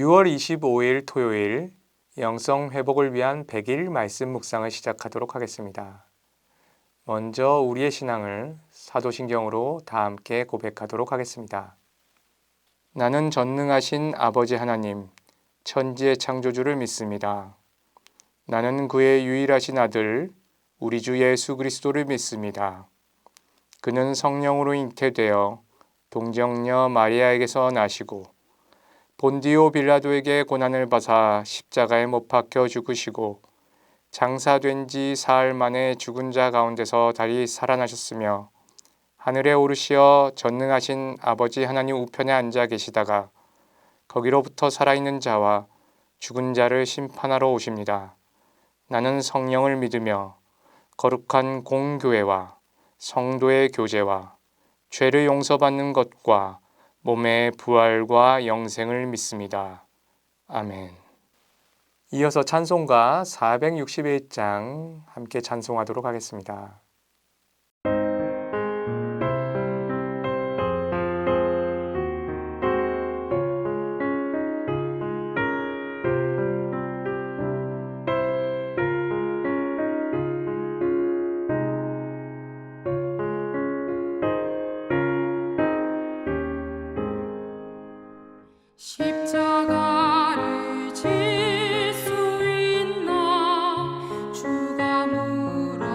6월 25일 토요일 영성 회복을 위한 100일 말씀 묵상을 시작하도록 하겠습니다. 먼저 우리의 신앙을 사도신경으로 다 함께 고백하도록 하겠습니다. 나는 전능하신 아버지 하나님, 천지의 창조주를 믿습니다. 나는 그의 유일하신 아들, 우리 주 예수 그리스도를 믿습니다. 그는 성령으로 잉태되어 동정녀 마리아에게서 나시고 본디오 빌라도에게 고난을 받아 십자가에 못 박혀 죽으시고 장사된 지 사흘 만에 죽은 자 가운데서 다시 살아나셨으며 하늘에 오르시어 전능하신 아버지 하나님 우편에 앉아 계시다가 거기로부터 살아있는 자와 죽은 자를 심판하러 오십니다. 나는 성령을 믿으며 거룩한 공교회와 성도의 교제와 죄를 용서받는 것과 몸의 부활과 영생을 믿습니다. 아멘. 이어서 찬송가 461장 함께 찬송하도록 하겠습니다. 십자가를 질 수 있나 주가 물어보실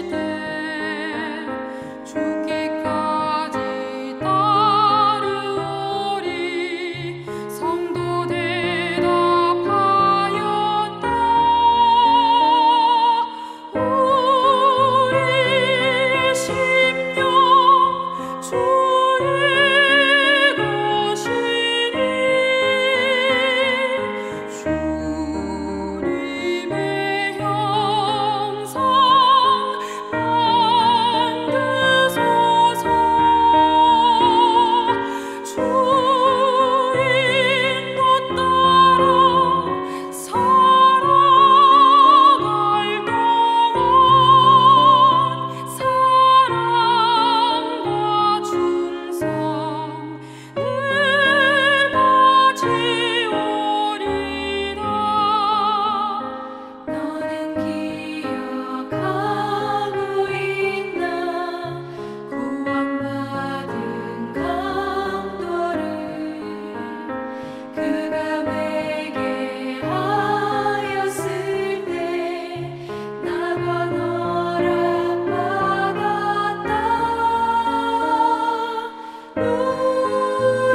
때 죽기까지 따르오리 성도 대답하였다. 우리의 심령 주의 주님의 형상 만드소서. 주 인도 따라 살아갈 동안 사랑과 충성 늘 가지오리라. 너는 기억하고 있나 구원받은 강도를 그가 회개하였을 때 나가 허락받았다.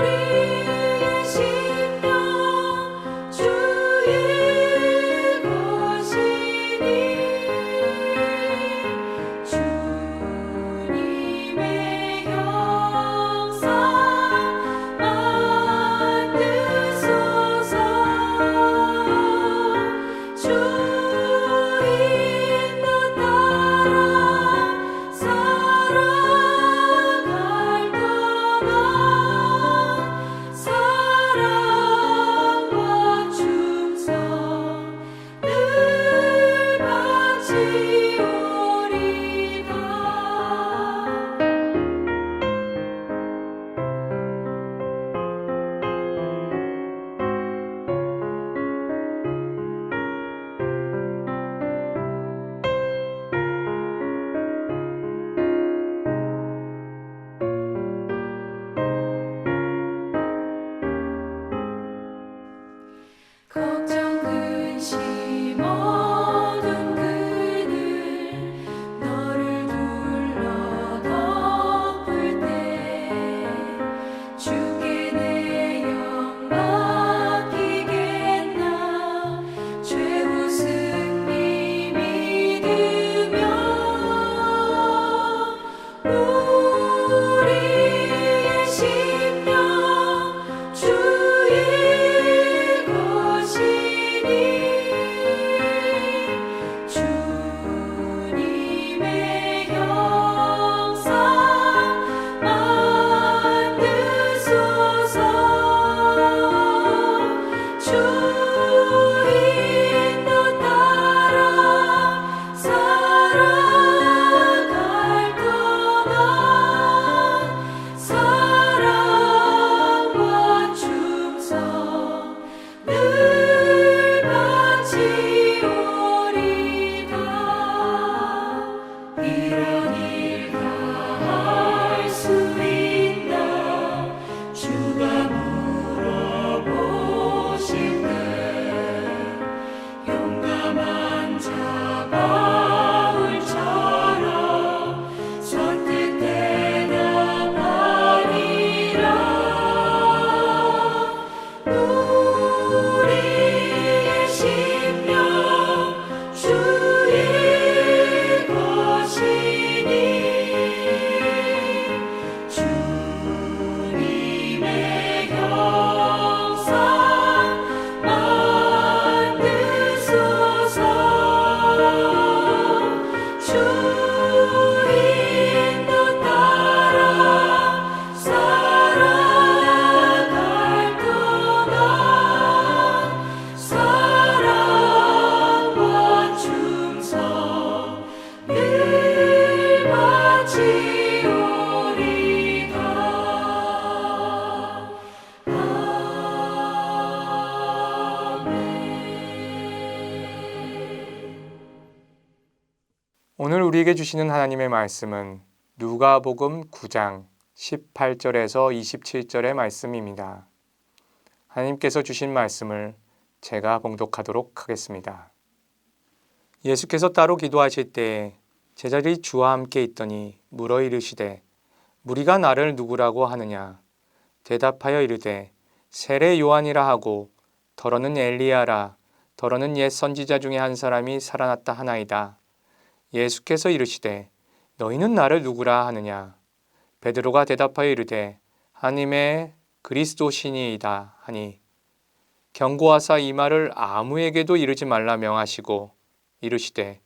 우리의 심령 주의 것이니 주님의 형상 만드소서. 주 인도 따라 살아갈 동안 사랑과 충성 늘 바치오리다. 걱정 근심 어두운 그늘 너를 둘러 덮을 때 주께 내 영 맡기겠나. 최후 승리 믿으며 우리의 심령 주의 것이니 오늘 우리에게 주시는 하나님의 말씀은 누가복음 9장 18절에서 27절의 말씀입니다. 하나님께서 주신 말씀을 제가 봉독하도록 하겠습니다. 예수께서 따로 기도하실 때에 제자들이 주와 함께 있더니 물어 이르시되 무리가 나를 누구라고 하느냐? 대답하여 이르되 세례 요한이라 하고 더러는 엘리야라 더러는 옛 선지자 중에 한 사람이 살아났다 하나이다. 예수께서 이르시되 너희는 나를 누구라 하느냐? 베드로가 대답하여 이르되 하나님의 그리스도시니이다 하니 경고하사 이 말을 아무에게도 이르지 말라 명하시고 이르시되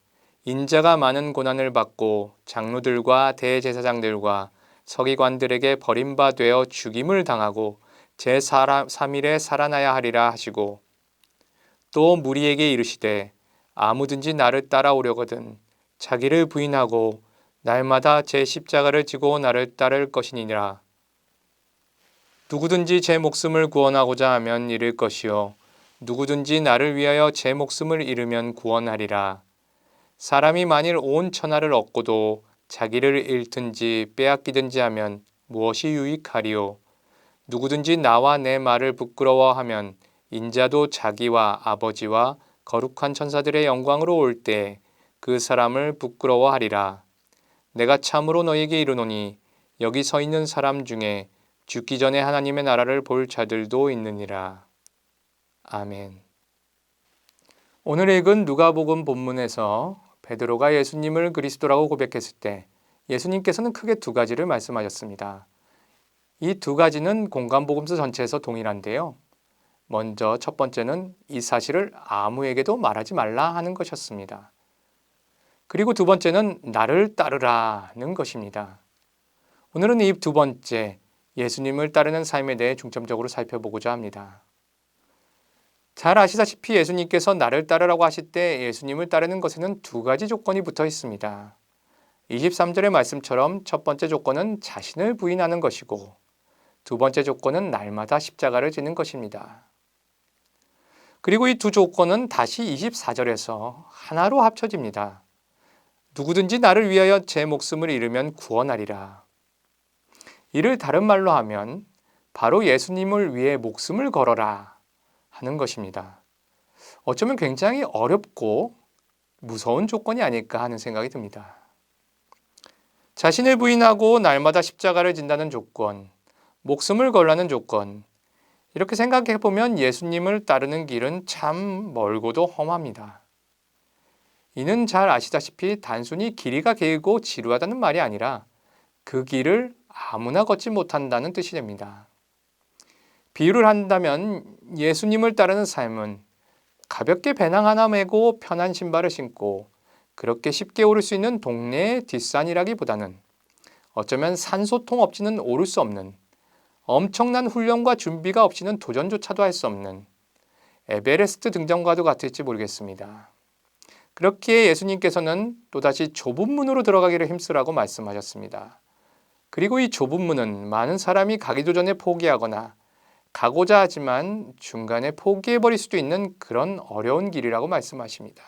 인자가 많은 고난을 받고 장로들과 대제사장들과 서기관들에게 버림바 되어 죽임을 당하고 제3일에 살아나야 하리라 하시고 또 무리에게 이르시되 아무든지 나를 따라오려거든 자기를 부인하고 날마다 제 십자가를 지고 나를 따를 것이니라. 누구든지 제 목숨을 구원하고자 하면 잃을 것이요 누구든지 나를 위하여 제 목숨을 잃으면 구원하리라. 사람이 만일 온 천하를 얻고도 자기를 잃든지 빼앗기든지 하면 무엇이 유익하리요? 누구든지 나와 내 말을 부끄러워하면 인자도 자기와 아버지와 거룩한 천사들의 영광으로 올 때 그 사람을 부끄러워하리라. 내가 참으로 너희에게 이르노니 여기 서 있는 사람 중에 죽기 전에 하나님의 나라를 볼 자들도 있느니라. 아멘. 오늘 읽은 누가복음 본문에서 베드로가 예수님을 그리스도라고 고백했을 때 예수님께서는 크게 두 가지를 말씀하셨습니다. 이 두 가지는 공간복음서 전체에서 동일한데요. 먼저 첫 번째는 이 사실을 아무에게도 말하지 말라 하는 것이었습니다. 그리고 두 번째는 나를 따르라는 것입니다. 오늘은 이 두 번째 예수님을 따르는 삶에 대해 중점적으로 살펴보고자 합니다. 잘 아시다시피 예수님께서 나를 따르라고 하실 때 예수님을 따르는 것에는 두 가지 조건이 붙어 있습니다. 23절의 말씀처럼 첫 번째 조건은 자신을 부인하는 것이고 두 번째 조건은 날마다 십자가를 지는 것입니다. 그리고 이 두 조건은 다시 24절에서 하나로 합쳐집니다. 누구든지 나를 위하여 제 목숨을 잃으면 구원하리라. 이를 다른 말로 하면 바로 예수님을 위해 목숨을 걸어라 하는 것입니다. 어쩌면 굉장히 어렵고 무서운 조건이 아닐까 하는 생각이 듭니다. 자신을 부인하고 날마다 십자가를 진다는 조건, 목숨을 걸라는 조건, 이렇게 생각해 보면 예수님을 따르는 길은 참 멀고도 험합니다. 이는 잘 아시다시피 단순히 길이가 길고 지루하다는 말이 아니라 그 길을 아무나 걷지 못한다는 뜻이 됩니다. 비유를 한다면 예수님을 따르는 삶은 가볍게 배낭 하나 메고 편한 신발을 신고 그렇게 쉽게 오를 수 있는 동네의 뒷산이라기보다는 어쩌면 산소통 없이는 오를 수 없는 엄청난 훈련과 준비가 없이는 도전조차도 할 수 없는 에베레스트 등정과도 같을지 모르겠습니다. 그렇기에 예수님께서는 또다시 좁은 문으로 들어가기를 힘쓰라고 말씀하셨습니다. 그리고 이 좁은 문은 많은 사람이 가기도 전에 포기하거나 가고자 하지만 중간에 포기해버릴 수도 있는 그런 어려운 길이라고 말씀하십니다.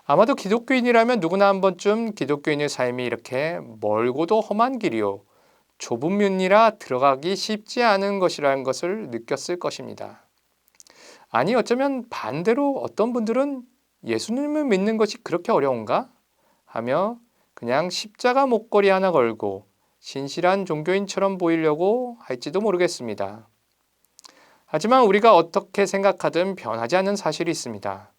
아마도 기독교인이라면 누구나 한 번쯤 기독교인의 삶이 이렇게 멀고도 험한 길이요 좁은 문이라 들어가기 쉽지 않은 것이라는 것을 느꼈을 것입니다. 아니 어쩌면 반대로 어떤 분들은 예수님을 믿는 것이 그렇게 어려운가? 하며 그냥 십자가 목걸이 하나 걸고 신실한 종교인처럼 보이려고 할지도 모르겠습니다. 하지만 우리가 어떻게 생각하든 변하지 않는 사실이 있습니다.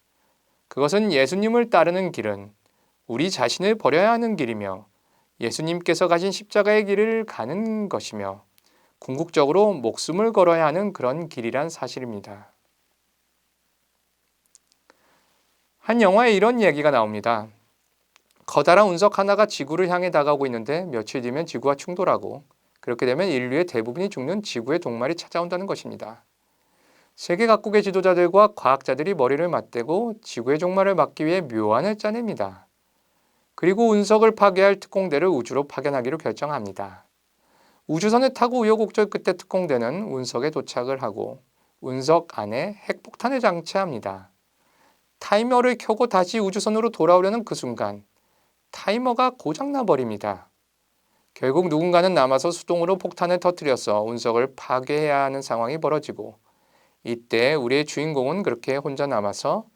그것은 예수님을 따르는 길은 우리 자신을 버려야 하는 길이며 예수님께서 가신 십자가의 길을 가는 것이며 궁극적으로 목숨을 걸어야 하는 그런 길이란 사실입니다. 한 영화에 이런 얘기가 나옵니다. 커다란 운석 하나가 지구를 향해 다가오고 있는데 며칠 뒤면 지구와 충돌하고 그렇게 되면 인류의 대부분이 죽는 지구의 종말이 찾아온다는 것입니다. 세계 각국의 지도자들과 과학자들이 머리를 맞대고 지구의 종말을 막기 위해 묘안을 짜냅니다. 그리고 운석을 파괴할 특공대를 우주로 파견하기로 결정합니다. 우주선을 타고 우여곡절 끝에 특공대는 운석에 도착을 하고 운석 안에 핵폭탄을 장치합니다. 타이머를 켜고 다시 우주선으로 돌아오려는 그 순간 타이머가 고장나 버립니다. 결국 누군가는 남아서 수동으로 폭탄을 터뜨려서 운석을 파괴해야 하는 상황이 벌어지고, 이때 우리의 주인공은 그렇게 혼자 남아서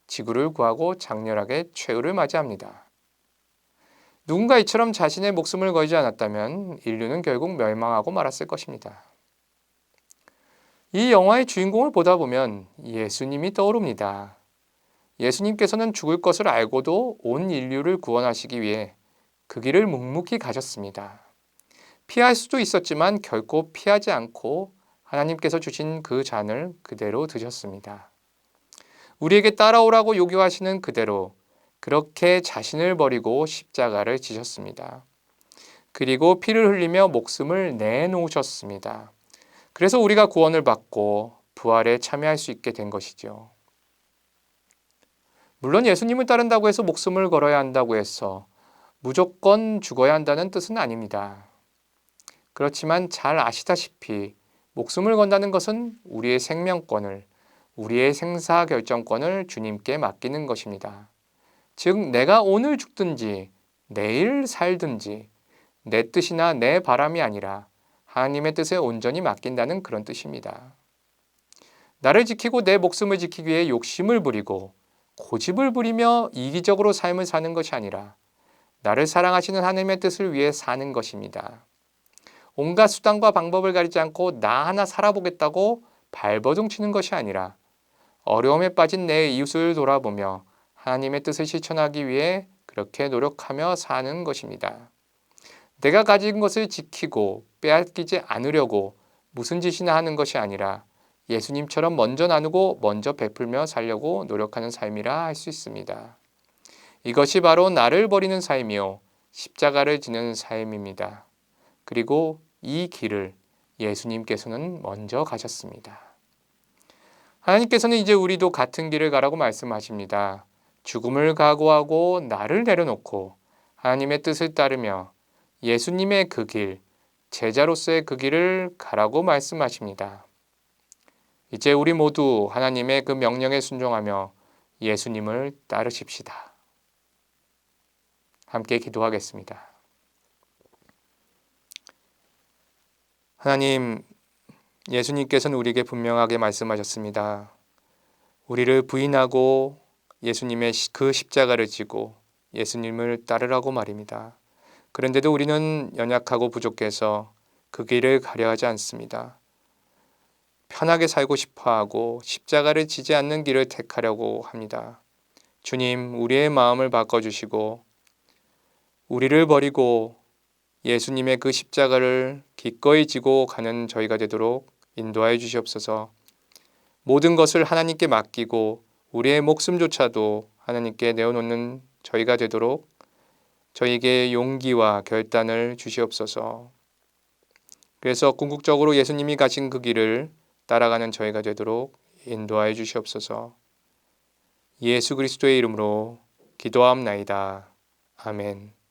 지구를 구하고 장렬하게 최후를 맞이합니다. 누군가 이처럼 자신의 목숨을 걸지 않았다면 인류는 결국 멸망하고 말았을 것입니다. 이 영화의 주인공을 보다 보면 예수님이 떠오릅니다. 예수님께서는 죽을 것을 알고도 온 인류를 구원하시기 위해 그 길을 묵묵히 가셨습니다. 피할 수도 있었지만 결코 피하지 않고 하나님께서 주신 그 잔을 그대로 드셨습니다. 우리에게 따라오라고 요구하시는 그대로 그렇게 자신을 버리고 십자가를 지셨습니다. 그리고 피를 흘리며 목숨을 내놓으셨습니다. 그래서 우리가 구원을 받고 부활에 참여할 수 있게 된 것이죠. 물론 예수님을 따른다고 해서 목숨을 걸어야 한다고 해서 무조건 죽어야 한다는 뜻은 아닙니다. 그렇지만 잘 아시다시피 목숨을 건다는 것은 우리의 생명권을, 우리의 생사 결정권을 주님께 맡기는 것입니다. 즉, 내가 오늘 죽든지 내일 살든지 내 뜻이나 내 바람이 아니라 하나님의 뜻에 온전히 맡긴다는 그런 뜻입니다. 나를 지키고 내 목숨을 지키기 위해 욕심을 부리고 고집을 부리며 이기적으로 삶을 사는 것이 아니라 나를 사랑하시는 하나님의 뜻을 위해 사는 것입니다. 온갖 수단과 방법을 가리지 않고 나 하나 살아보겠다고 발버둥 치는 것이 아니라 어려움에 빠진 내 이웃을 돌아보며 하나님의 뜻을 실천하기 위해 그렇게 노력하며 사는 것입니다. 내가 가진 것을 지키고 빼앗기지 않으려고 무슨 짓이나 하는 것이 아니라 예수님처럼 먼저 나누고 먼저 베풀며 살려고 노력하는 삶이라 할 수 있습니다. 이것이 바로 나를 버리는 삶이요 십자가를 지는 삶입니다. 그리고 이 길을 예수님께서는 먼저 가셨습니다. 하나님께서는 이제 우리도 같은 길을 가라고 말씀하십니다. 죽음을 각오하고 나를 내려놓고 하나님의 뜻을 따르며 예수님의 그 길, 제자로서의 그 길을 가라고 말씀하십니다. 이제 우리 모두 하나님의 그 명령에 순종하며 예수님을 따르십시다. 함께 기도하겠습니다. 하나님, 예수님께서는 우리에게 분명하게 말씀하셨습니다. 우리를 부인하고 예수님의 그 십자가를 지고 예수님을 따르라고 말입니다. 그런데도 우리는 연약하고 부족해서 그 길을 가려 하지 않습니다. 편하게 살고 싶어하고 십자가를 지지 않는 길을 택하려고 합니다. 주님, 우리의 마음을 바꿔주시고 우리를 버리고 예수님의 그 십자가를 기꺼이 지고 가는 저희가 되도록 인도하여 주시옵소서. 모든 것을 하나님께 맡기고 우리의 목숨조차도 하나님께 내어놓는 저희가 되도록 저희에게 용기와 결단을 주시옵소서. 그래서 궁극적으로 예수님이 가신 그 길을 따라가는 저희가 되도록 인도하여 주시옵소서. 예수 그리스도의 이름으로 기도하옵나이다. 아멘.